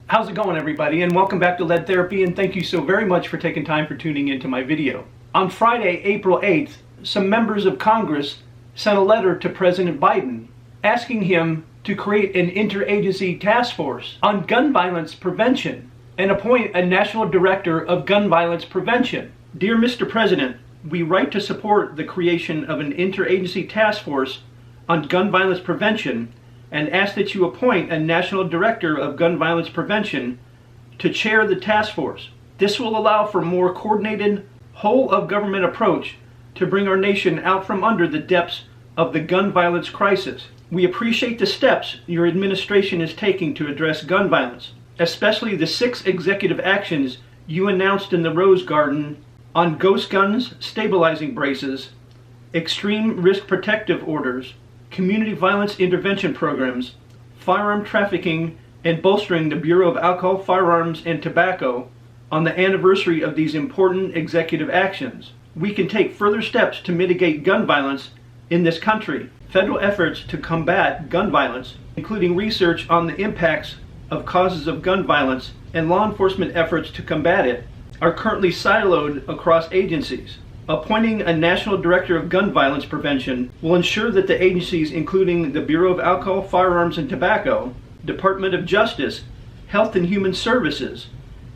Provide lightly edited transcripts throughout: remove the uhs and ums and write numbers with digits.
How's it going, everybody, and welcome back to Lead Therapy, and thank you so very much for taking time for tuning into my video. On Friday, April 8th, some members of Congress sent a letter to President Biden asking him to create an interagency task force on gun violence prevention and appoint a national director of gun violence prevention. Dear Mr. President, we write to support the creation of an interagency task force on gun violence prevention and ask that you appoint a national director of gun violence prevention to chair the task force. This will allow for a more coordinated, whole-of-government approach to bring our nation out from under the depths of the gun violence crisis. We appreciate the steps your administration is taking to address gun violence, especially the 6 executive actions you announced in the Rose Garden on ghost guns, stabilizing braces, extreme risk protective orders, community violence intervention programs, firearm trafficking, and bolstering the Bureau of Alcohol, Firearms, and Tobacco. On the anniversary of these important executive actions, we can take further steps to mitigate gun violence in this country. Federal efforts to combat gun violence, including research on the impacts of causes of gun violence and law enforcement efforts to combat it, are currently siloed across agencies. Appointing a national director of gun violence prevention will ensure that the agencies, including the Bureau of Alcohol, Firearms, and Tobacco, Department of Justice, Health and Human Services,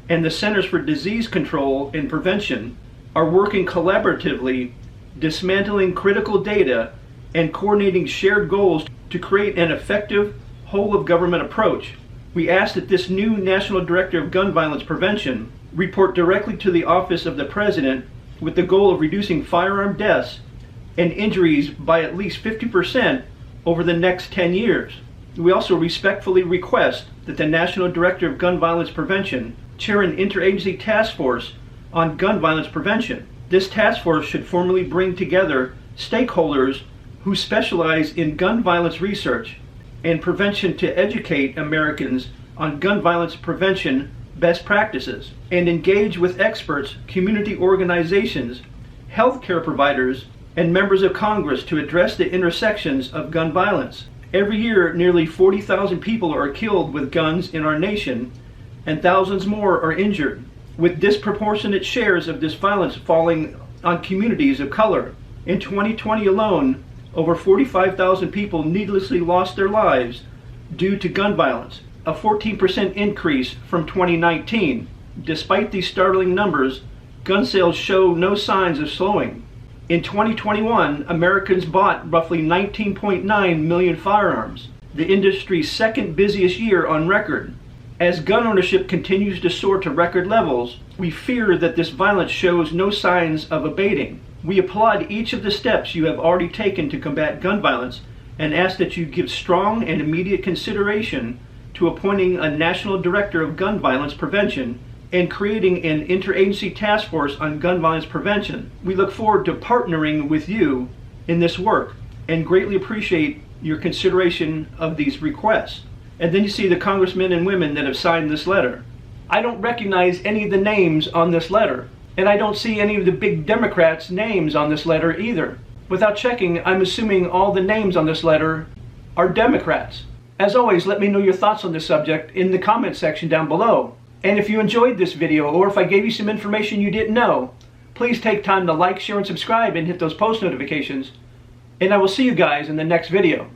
and the Centers for Disease Control and Prevention, are working collaboratively, dismantling critical data and coordinating shared goals to create an effective whole-of-government approach. We ask that this new National Director of Gun Violence Prevention report directly to the Office of the President with the goal of reducing firearm deaths and injuries by at least 50% over the next 10 years. We also respectfully request that the National Director of Gun Violence Prevention chair an interagency task force on gun violence prevention. This task force should formally bring together stakeholders who specialize in gun violence research and prevention to educate Americans on gun violence prevention best practices, and engage with experts, community organizations, healthcare providers, and members of Congress to address the intersections of gun violence. Every year, nearly 40,000 people are killed with guns in our nation, and thousands more are injured, with disproportionate shares of this violence falling on communities of color. In 2020 alone, over 45,000 people needlessly lost their lives due to gun violence, a 14% increase from 2019. Despite these startling numbers, gun sales show no signs of slowing. In 2021, Americans bought roughly 19.9 million firearms, the industry's second busiest year on record. As gun ownership continues to soar to record levels, we fear that this violence shows no signs of abating. We applaud each of the steps you have already taken to combat gun violence and ask that you give strong and immediate consideration to appointing a national director of gun violence prevention and creating an interagency task force on gun violence prevention. We look forward to partnering with you in this work and greatly appreciate your consideration of these requests. And then you see the congressmen and women that have signed this letter. I don't recognize any of the names on this letter, and I don't see any of the big Democrats' names on this letter either. Without checking, I'm assuming all the names on this letter are Democrats. As always, let me know your thoughts on this subject in the comment section down below. And if you enjoyed this video, or if I gave you some information you didn't know, please take time to like, share, and subscribe, and hit those post notifications. And I will see you guys in the next video.